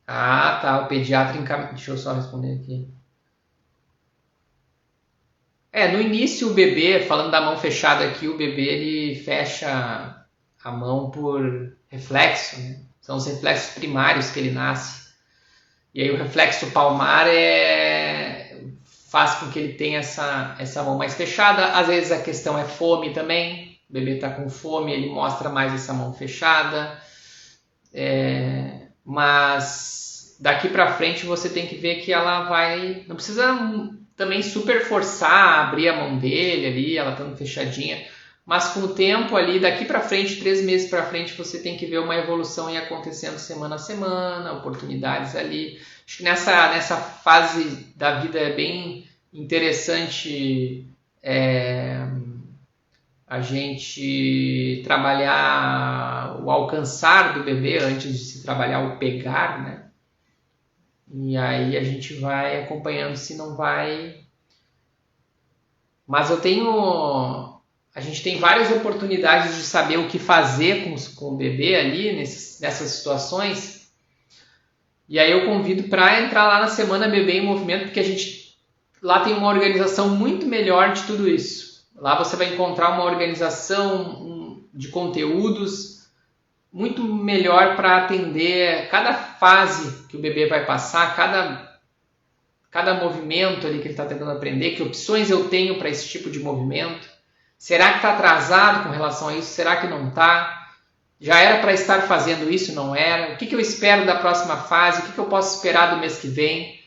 Ah, tá, o pediatra encaminha. Deixa eu só responder aqui. No início o bebê, falando da mão fechada aqui, o bebê ele fecha a mão por reflexo, né? São os reflexos primários que ele nasce. E aí o reflexo palmar faz com que ele tenha essa mão mais fechada. Às vezes a questão é fome também. O bebê está com fome, ele mostra mais essa mão fechada. Mas daqui para frente você tem que ver que ela vai... Não precisa também super forçar a abrir a mão dele ali, ela estando fechadinha. Mas com o tempo ali, daqui para frente, 3 meses para frente, você tem que ver uma evolução ir acontecendo semana a semana, oportunidades ali. Acho que nessa fase da vida é bem interessante a gente trabalhar o alcançar do bebê antes de se trabalhar o pegar, né? E aí a gente vai acompanhando se não vai... Mas a gente tem várias oportunidades de saber o que fazer com o bebê ali nessas situações. E aí eu convido para entrar lá na Semana Bebê em Movimento, porque a gente lá tem uma organização muito melhor de tudo isso. Lá você vai encontrar uma organização de conteúdos muito melhor para atender cada fase que o bebê vai passar, cada movimento ali que ele está tentando aprender, que opções eu tenho para esse tipo de movimento. Será que está atrasado com relação a isso? Será que não está? Já era para estar fazendo isso? Não era? O que eu espero da próxima fase? O que eu posso esperar do mês que vem?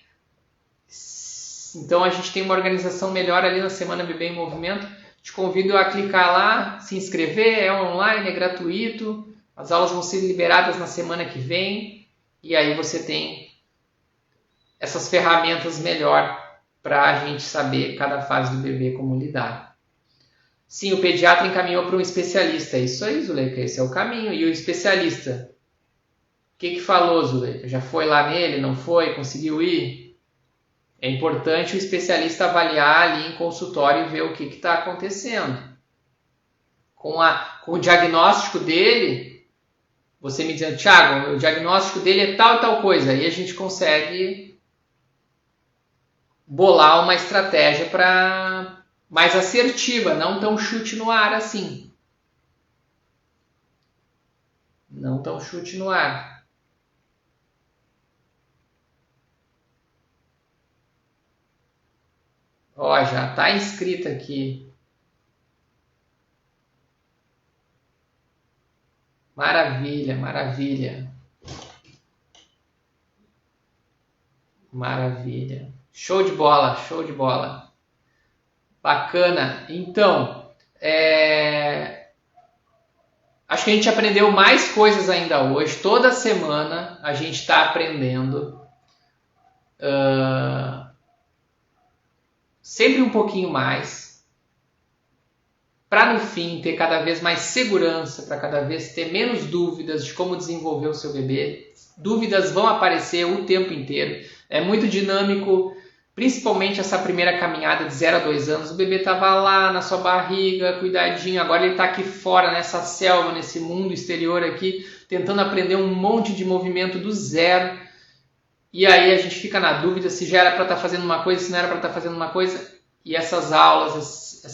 Então a gente tem uma organização melhor ali na Semana Bebê em Movimento. Te convido a clicar lá, se inscrever, é online, é gratuito. As aulas vão ser liberadas na semana que vem. E aí você tem essas ferramentas melhor para a gente saber cada fase do bebê como lidar. Sim, o pediatra encaminhou para um especialista. É isso aí, Zuleika, esse é o caminho. E o especialista? O que falou, Zuleika? Já foi lá nele? Não foi? Conseguiu ir? É importante o especialista avaliar ali em consultório e ver o que está acontecendo. Com o diagnóstico dele, você me dizendo, Thiago, o diagnóstico dele é tal e tal coisa. Aí a gente consegue bolar uma estratégia mais assertiva, não tão chute no ar assim. Não tão chute no ar. Ó, já está inscrito aqui. Maravilha, maravilha. Maravilha. Show de bola, show de bola. Bacana. Então, acho que a gente aprendeu mais coisas ainda hoje. Toda semana a gente está aprendendo. Sempre um pouquinho mais. Para no fim ter cada vez mais segurança, para cada vez ter menos dúvidas de como desenvolver o seu bebê. Dúvidas vão aparecer o tempo inteiro. É muito dinâmico. Principalmente essa primeira caminhada de 0 a 2 anos, o bebê estava lá na sua barriga, cuidadinho, agora ele está aqui fora, nessa selva, nesse mundo exterior aqui, tentando aprender um monte de movimento do zero. E aí a gente fica na dúvida se já era para estar fazendo uma coisa, se não era para estar fazendo uma coisa. E essas aulas,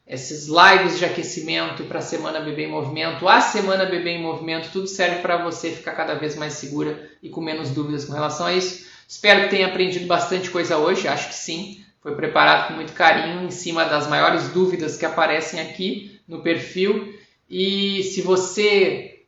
esses lives de aquecimento para a Semana Bebê em Movimento, a Semana Bebê em Movimento, tudo serve para você ficar cada vez mais segura e com menos dúvidas com relação a isso. Espero que tenha aprendido bastante coisa hoje, acho que sim. Foi preparado com muito carinho em cima das maiores dúvidas que aparecem aqui no perfil. E se você...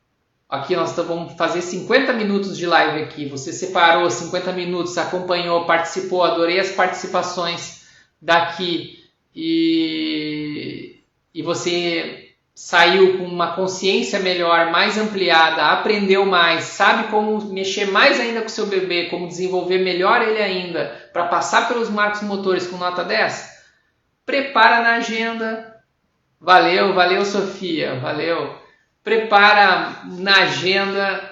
Aqui nós vamos fazer 50 minutos de live aqui. Você separou 50 minutos, acompanhou, participou, adorei as participações daqui. E você saiu com uma consciência melhor, mais ampliada, aprendeu mais, sabe como mexer mais ainda com o seu bebê, como desenvolver melhor ele ainda, para passar pelos marcos motores com nota 10? Prepara na agenda. Valeu, valeu Sofia, valeu. Prepara na agenda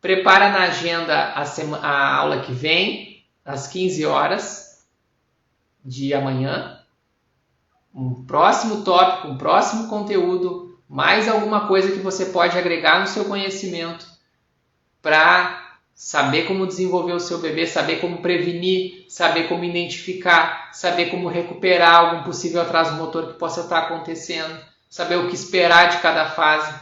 Prepara na agenda a aula que vem, às 15 horas de amanhã. Um próximo tópico, um próximo conteúdo, mais alguma coisa que você pode agregar no seu conhecimento para saber como desenvolver o seu bebê, saber como prevenir, saber como identificar, saber como recuperar algum possível atraso motor que possa estar acontecendo, saber o que esperar de cada fase.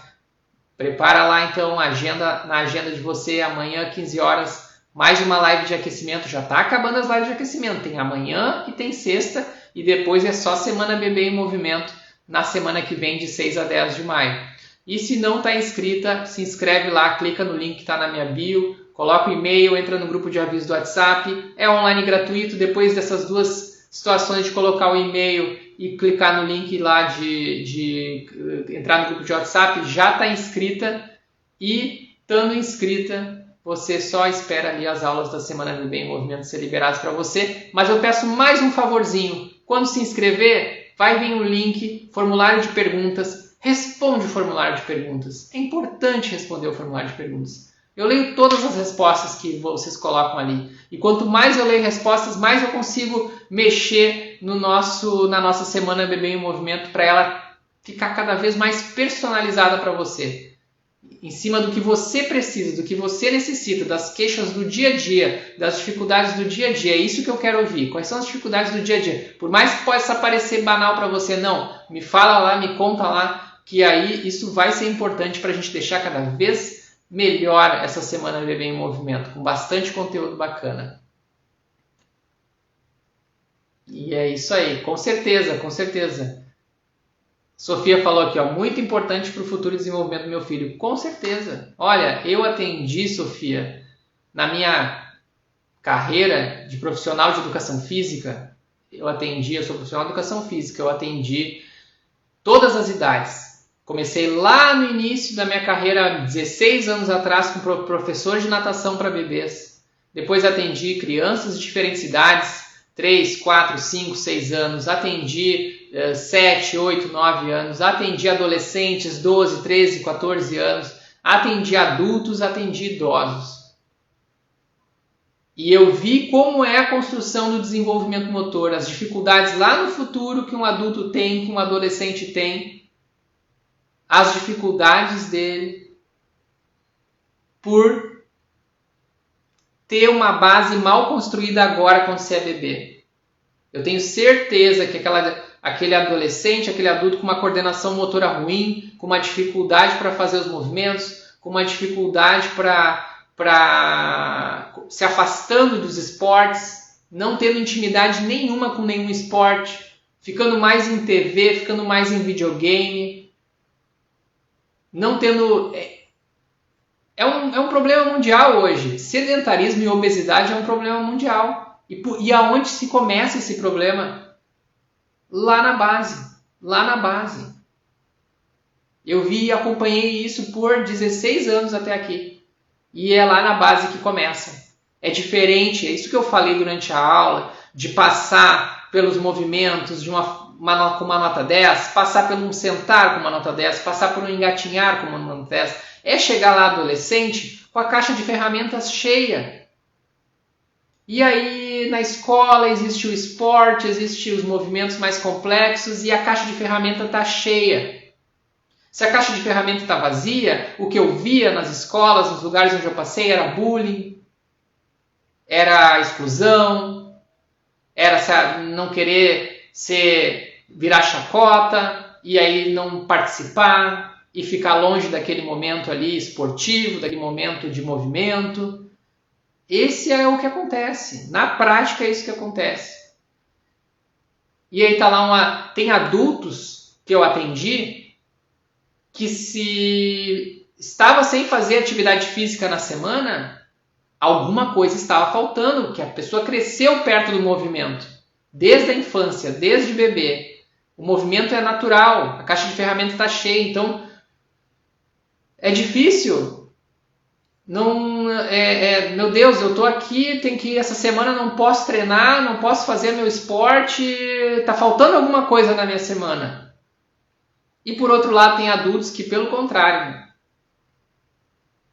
Prepara lá então na agenda de você, amanhã, 15 horas, mais uma live de aquecimento. Já está acabando as lives de aquecimento, tem amanhã e tem sexta, e depois é só Semana Bebê em Movimento, na semana que vem, de 6 a 10 de maio. E se não está inscrita, se inscreve lá, clica no link que está na minha bio, coloca o e-mail, entra no grupo de aviso do WhatsApp, é online gratuito. Depois dessas duas situações de colocar o e-mail e clicar no link lá de entrar no grupo de WhatsApp, já está inscrita, e estando inscrita, você só espera ali as aulas da Semana Bebê em Movimento ser liberadas para você. Mas eu peço mais um favorzinho, quando se inscrever, vai vir o link, formulário de perguntas, responde o formulário de perguntas. É importante responder o formulário de perguntas. Eu leio todas as respostas que vocês colocam ali. E quanto mais eu leio respostas, mais eu consigo mexer na nossa Semana Bebê em Movimento para ela ficar cada vez mais personalizada para você. Em cima do que você precisa, do que você necessita, das queixas do dia a dia, das dificuldades do dia a dia. É isso que eu quero ouvir. Quais são as dificuldades do dia a dia? Por mais que possa parecer banal para você, não. Me fala lá, me conta lá, que aí isso vai ser importante para a gente deixar cada vez melhor essa Semana Bebê em Movimento, com bastante conteúdo bacana. E é isso aí, com certeza, com certeza. Sofia falou aqui, ó, muito importante para o futuro desenvolvimento do meu filho. Com certeza. Olha, eu atendi, Sofia, na minha carreira de profissional de educação física, eu sou profissional de educação física, eu atendi todas as idades. Comecei lá no início da minha carreira, 16 anos atrás, como professor de natação para bebês. Depois atendi crianças de diferentes idades, 3, 4, 5, 6 anos. Atendi 7, 8, 9 anos. Atendi adolescentes, 12, 13, 14 anos. Atendi adultos, atendi idosos. E eu vi como é a construção do desenvolvimento motor, as dificuldades lá no futuro que um adulto tem, que um adolescente tem. As dificuldades dele por ter uma base mal construída agora quando você é bebê. Eu tenho certeza que aquele adolescente, aquele adulto com uma coordenação motora ruim, com uma dificuldade para fazer os movimentos, com uma dificuldade para se afastando dos esportes, não tendo intimidade nenhuma com nenhum esporte, ficando mais em TV, ficando mais em videogame, não tendo... É um problema mundial hoje. Sedentarismo e obesidade é um problema mundial. E aonde se começa esse problema? Lá na base. Lá na base. Eu vi e acompanhei isso por 16 anos até aqui. E é lá na base que começa. É diferente, é isso que eu falei durante a aula, de passar pelos movimentos com uma nota 10, passar por um sentar com uma nota 10, passar por um engatinhar com uma nota 10. É chegar lá adolescente com a caixa de ferramentas cheia. E aí na escola existe o esporte, existem os movimentos mais complexos e a caixa de ferramenta está cheia. Se a caixa de ferramenta está vazia, o que eu via nas escolas, nos lugares onde eu passei, era bullying, era exclusão, Era não querer virar chacota e aí não participar e ficar longe daquele momento ali esportivo, daquele momento de movimento. Esse é o que acontece. Na prática é isso que acontece. E aí tá lá tem adultos que eu atendi que se estava sem fazer atividade física na semana, alguma coisa estava faltando, que a pessoa cresceu perto do movimento, desde a infância, desde bebê. O movimento é natural, a caixa de ferramentas está cheia, então é difícil. Meu Deus, eu estou aqui, essa semana não posso treinar, não posso fazer meu esporte, está faltando alguma coisa na minha semana. E por outro lado tem adultos que pelo contrário,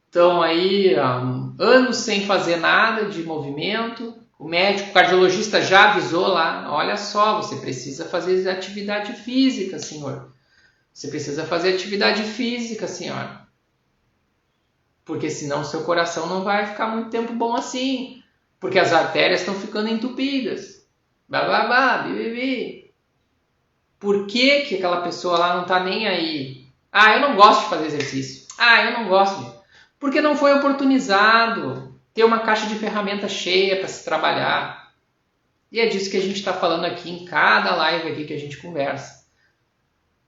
estão aí há anos sem fazer nada de movimento. O médico, o cardiologista já avisou lá, olha só, você precisa fazer atividade física, senhor. Você precisa fazer atividade física, senhora. Porque senão o seu coração não vai ficar muito tempo bom assim. Porque as artérias estão ficando entupidas. Bibibi. Por que aquela pessoa lá não está nem aí? Eu não gosto de fazer exercício. Eu não gosto de... Porque não foi oportunizado ter uma caixa de ferramenta cheia para se trabalhar. E é disso que a gente está falando aqui em cada live aqui que a gente conversa.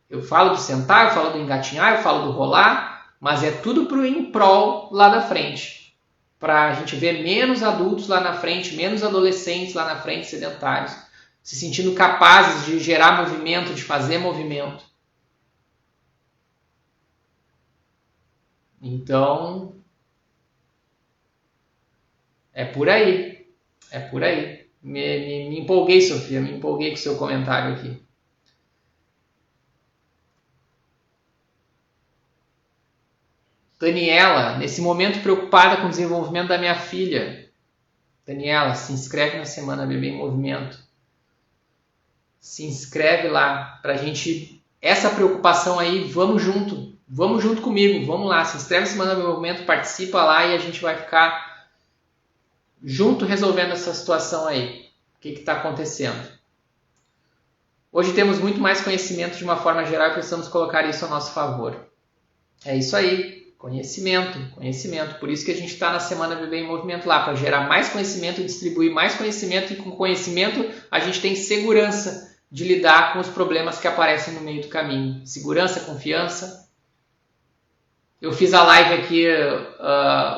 Eu falo do sentar, eu falo do engatinhar, eu falo do rolar, mas é tudo em prol lá da frente. Para a gente ver menos adultos lá na frente, menos adolescentes lá na frente sedentários, se sentindo capazes de gerar movimento, de fazer movimento. Então, é por aí. É por aí. Me empolguei, Sofia, me empolguei com o seu comentário aqui. Daniela, nesse momento preocupada com o desenvolvimento da minha filha. Daniela, se inscreve na Semana Bebê em Movimento. Se inscreve lá pra gente... Essa preocupação aí, vamos junto comigo, vamos lá, se inscreve na Semana Bebê em Movimento, participa lá e a gente vai ficar junto resolvendo essa situação aí. O que está acontecendo? Hoje temos muito mais conhecimento de uma forma geral e precisamos colocar isso a nosso favor. É isso aí. Conhecimento. Por isso que a gente está na Semana Bebê em Movimento lá, para gerar mais conhecimento, distribuir mais conhecimento, e com conhecimento a gente tem segurança de lidar com os problemas que aparecem no meio do caminho. Segurança, confiança. Eu fiz a live aqui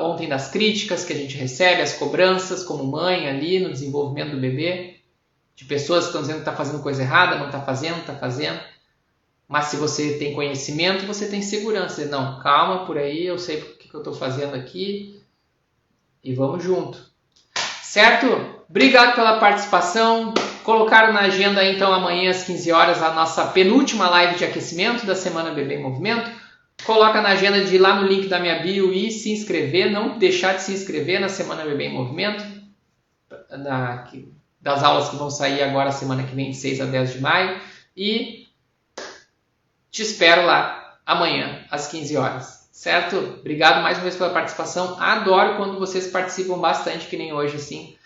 ontem das críticas que a gente recebe, as cobranças como mãe ali no desenvolvimento do bebê, de pessoas que estão dizendo que está fazendo coisa errada, não está fazendo. Mas se você tem conhecimento, você tem segurança. Não, calma por aí, eu sei o que eu estou fazendo aqui e vamos junto. Certo? Obrigado pela participação. Colocaram na agenda então amanhã às 15 horas a nossa penúltima live de aquecimento da Semana Bebê em Movimento. Coloca na agenda de ir lá no link da minha bio e se inscrever, não deixar de se inscrever na Semana Bebê em Movimento, das aulas que vão sair agora semana que vem, de 6 a 10 de maio. E te espero lá amanhã, às 15 horas, certo? Obrigado mais uma vez pela participação. Adoro quando vocês participam bastante, que nem hoje, assim.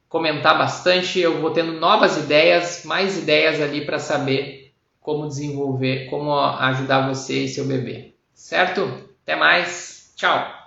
Comentar bastante, eu vou tendo novas ideias, mais ideias ali para saber como desenvolver, como ajudar você e seu bebê, certo? Até mais, tchau!